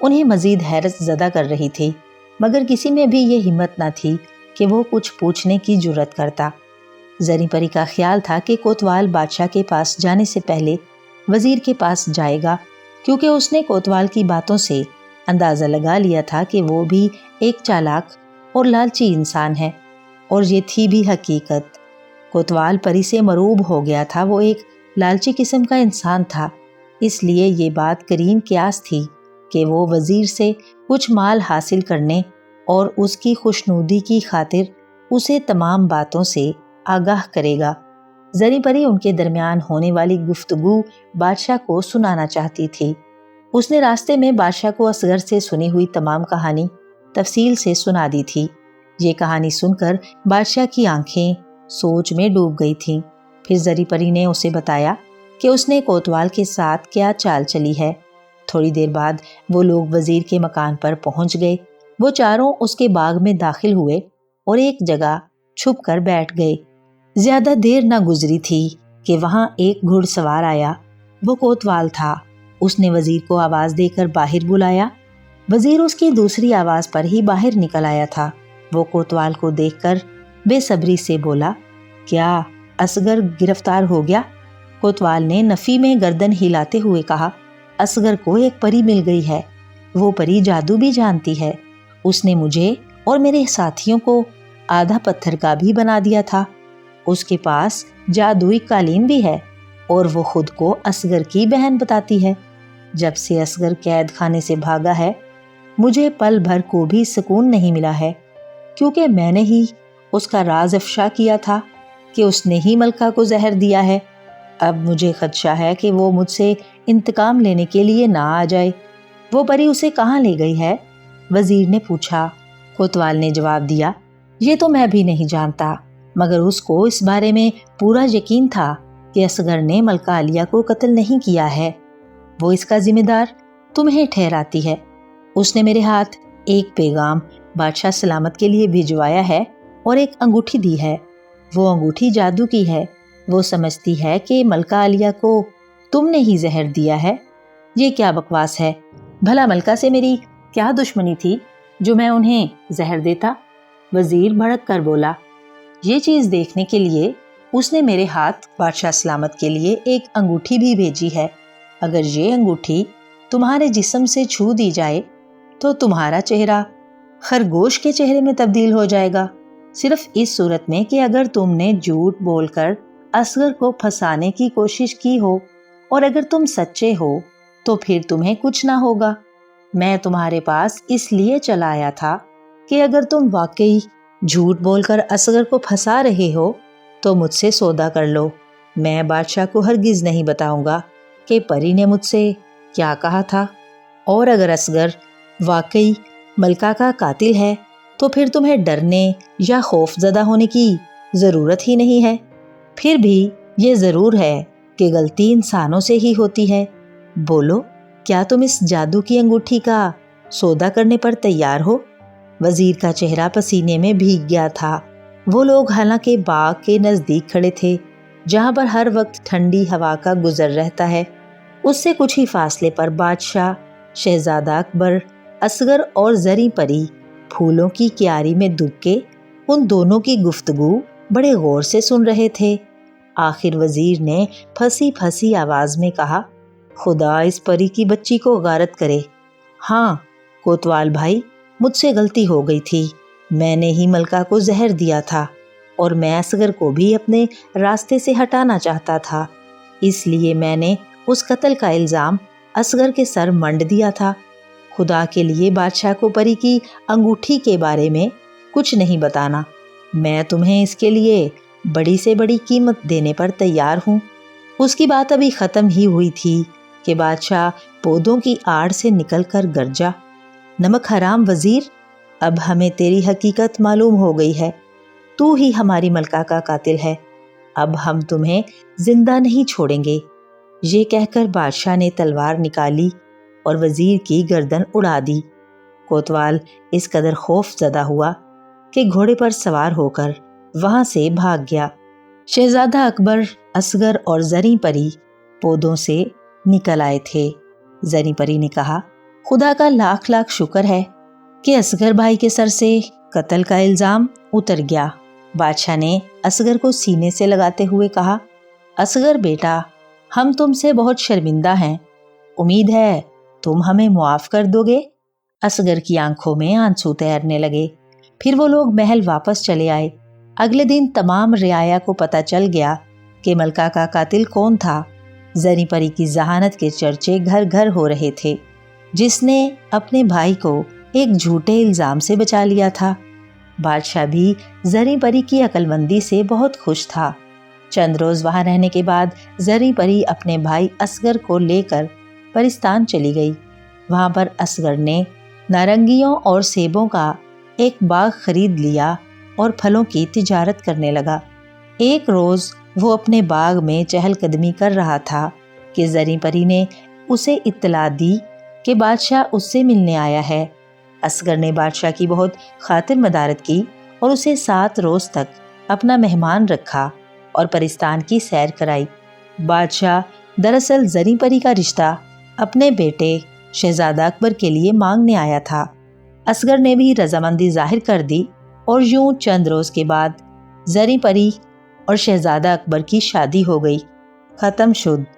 انہیں مزید حیرت زدہ کر رہی تھی، مگر کسی میں بھی یہ ہمت نہ تھی کہ وہ کچھ پوچھنے کی جرأت کرتا۔ زری پری کا خیال تھا کہ کوتوال بادشاہ کے پاس جانے سے پہلے وزیر کے پاس جائے گا، کیونکہ اس نے کوتوال کی باتوں سے اندازہ لگا لیا تھا کہ وہ بھی ایک چالاک اور لالچی انسان ہے، اور یہ تھی بھی حقیقت۔ کوتوال پری سے مروب ہو گیا تھا، وہ ایک لالچی قسم کا انسان تھا، اس لیے یہ بات قرین قیاس تھی کہ وہ وزیر سے کچھ مال حاصل کرنے اور اس کی خوشنودی کی خاطر اسے تمام باتوں سے آگاہ کرے گا۔ زری پری ان کے درمیان ہونے والی گفتگو بادشاہ کو سنانا چاہتی تھی۔ اس نے راستے میں بادشاہ کو اصغر سے سنی ہوئی تمام کہانی تفصیل سے سنا دی تھی۔ یہ کہانی سن کر بادشاہ کی آنکھیں سوچ میں ڈوب گئی تھیں۔ پھر زری پری نے اسے بتایا کہ اس نے کوتوال کے ساتھ کیا چال چلی ہے۔ تھوڑی دیر بعد وہ لوگ وزیر کے مکان پر پہنچ گئے۔ وہ چاروں اس کے باغ میں داخل ہوئے اور ایک جگہ چھپ کر بیٹھ گئے۔ زیادہ دیر نہ گزری تھی کہ وہاں ایک گھڑ سوار آیا۔ وہ کوتوال تھا۔ اس نے وزیر کو آواز دے کر باہر بلایا۔ وزیر اس کی دوسری آواز پر ہی باہر نکل آیا تھا۔ وہ کوتوال کو دیکھ کر بے صبری سے بولا، کیا اصغر گرفتار ہو گیا؟ کوتوال نے نفی میں گردن ہلاتے ہوئے کہا، اصغر کو ایک پری مل گئی ہے۔ وہ پری جادو بھی جانتی ہے۔ اس نے مجھے اور میرے ساتھیوں کو آدھا پتھر کا بھی بنا دیا تھا۔ اس کے پاس جادوئی قالین بھی ہے اور وہ خود کو اصغر کی بہن بتاتی ہے۔ جب سے اصغر قید خانے سے بھاگا ہے، مجھے پل بھر کو بھی سکون نہیں ملا ہے، کیونکہ میں نے ہی اس کا راز افشا کیا تھا کہ اس نے ہی ملکہ کو زہر دیا ہے۔ اب مجھے خدشہ ہے کہ وہ مجھ سے انتقام لینے کے لیے نہ آ جائے۔ وہ پری اسے کہاں لے گئی ہے؟ وزیر نے پوچھا۔ کوتوال نے جواب دیا، یہ تو میں بھی نہیں جانتا، مگر اس کو اس بارے میں پورا یقین تھا کہ اصغر نے ملکہ عالیہ کو قتل نہیں کیا ہے۔ وہ اس کا ذمہ دار تمہیں ٹھہراتی ہے۔ اس نے میرے ہاتھ ایک پیغام بادشاہ سلامت کے لیے بھجوایا ہے اور ایک انگوٹھی دی ہے۔ وہ انگوٹھی جادو کی ہے۔ وہ سمجھتی ہے کہ ملکہ عالیہ کو تم نے ہی زہر دیا ہے۔ یہ کیا بکواس ہے؟ بھلا ملکہ سے میری کیا دشمنی تھی جو میں انہیں زہر دیتا؟ وزیر بھڑک کر بولا، یہ چیز دیکھنے کے لیے اس نے میرے ہاتھ بادشاہ سلامت کے لیے ایک انگوٹھی بھی بھیجی ہے۔ اگر یہ انگوٹھی تمہارے جسم سے چھو دی جائے تو تمہارا چہرہ خرگوش کے چہرے میں تبدیل ہو جائے گا، صرف اس صورت میں کہ اگر تم نے جھوٹ بول کر اصغر کو پھنسانے کی کوشش کی ہو، اور اگر تم سچے ہو تو پھر تمہیں کچھ نہ ہوگا۔ میں تمہارے پاس اس لیے چلا آیا تھا کہ اگر تم واقعی جھوٹ بول کر اصغر کو پھنسا رہے ہو تو مجھ سے سودا کر لو۔ میں بادشاہ کو ہرگز نہیں بتاؤں گا کہ پری نے مجھ سے کیا کہا تھا، اور اگر اصغر واقعی ملکہ کا قاتل ہے تو پھر تمہیں ڈرنے یا خوف زدہ ہونے کی ضرورت ہی نہیں ہے۔ پھر بھی یہ ضرور ہے کہ غلطی انسانوں سے ہی ہوتی ہے۔ بولو، کیا تم اس جادو کی انگوٹھی کا سودا کرنے پر تیار ہو؟ وزیر کا چہرہ پسینے میں بھیگ گیا تھا۔ وہ لوگ حالانکہ باغ کے نزدیک کھڑے تھے، جہاں پر ہر وقت ٹھنڈی ہوا کا گزر رہتا ہے۔ اس سے کچھ ہی فاصلے پر بادشاہ، شہزادہ اکبر، اصغر اور زری پری پھولوں کی کیاری میں دب کے ان دونوں کی گفتگو بڑے غور سے سن رہے تھے۔ آخر وزیر نے پھنسی پھنسی آواز میں کہا، خدا اس پری کی بچی کو غارت کرے۔ ہاں کوتوال بھائی، مجھ سے غلطی ہو گئی تھی۔ میں نے ہی ملکہ کو زہر دیا تھا، اور میں اصغر کو بھی اپنے راستے سے ہٹانا چاہتا تھا، اس لیے میں نے اس قتل کا الزام اصغر کے سر منڈ دیا تھا۔ خدا کے لیے بادشاہ کو پری کی انگوٹھی کے بارے میں کچھ نہیں بتانا۔ میں تمہیں اس کے لیے بڑی سے بڑی قیمت دینے پر تیار ہوں۔ اس کی بات ابھی ختم ہی ہوئی تھی کہ بادشاہ پودوں کی آڑ سے نکل کر گرجا، نمک حرام وزیر، اب ہمیں تیری حقیقت معلوم ہو گئی ہے۔ تو ہی ہماری ملکہ کا قاتل ہے۔ اب ہم تمہیں زندہ نہیں چھوڑیں گے۔ یہ کہہ کر بادشاہ نے تلوار نکالی اور وزیر کی گردن اڑا دی۔ کوتوال اس قدر خوف زدہ ہوا کہ گھوڑے پر سوار ہو کر وہاں سے بھاگ گیا۔ شہزادہ اکبر، اصغر اور زری پری پودوں سے نکل آئے تھے۔ زری پری نے کہا، خدا کا لاکھ لاکھ شکر ہے کہ اصغر بھائی کے سر سے قتل کا الزام اتر گیا۔ بادشاہ نے اصغر کو سینے سے لگاتے ہوئے کہا، اصغر بیٹا، ہم تم سے بہت شرمندہ ہیں، امید ہے تم ہمیں معاف کر دو گے۔ اصغر کی آنکھوں میں آنسو تیرنے لگے۔ پھر وہ لوگ محل واپس چلے آئے۔ اگلے دن تمام رعایا کو پتہ چل گیا کہ ملکہ کا قاتل کون تھا۔ زری پری کی ذہانت کے چرچے گھر گھر ہو رہے تھے، جس نے اپنے بھائی کو ایک جھوٹے الزام سے بچا لیا تھا۔ بادشاہ بھی زری پری کی عقل مندی سے بہت خوش تھا۔ چند روز وہاں رہنے کے بعد زری پری اپنے بھائی اصغر کو لے کر پرستان چلی گئی۔ وہاں پر اصغر نے نارنگیوں اور سیبوں کا ایک باغ خرید لیا اور پھلوں کی تجارت کرنے لگا۔ ایک روز وہ اپنے باغ میں چہل قدمی کر رہا تھا کہ زری پری نے اسے اطلاع دی کہ بادشاہ اس سے ملنے آیا ہے۔ اصغر نے بادشاہ کی بہت خاطر مدارت کی اور اسے 7 روز تک اپنا مہمان رکھا اور پرستان کی سیر کرائی۔ بادشاہ دراصل زری پری کا رشتہ اپنے بیٹے شہزادہ اکبر کے لیے مانگنے آیا تھا۔ اصغر نے بھی رضامندی ظاہر کر دی اور یوں چند روز کے بعد زری پری اور شہزادہ اکبر کی شادی ہو گئی۔ ختم شد۔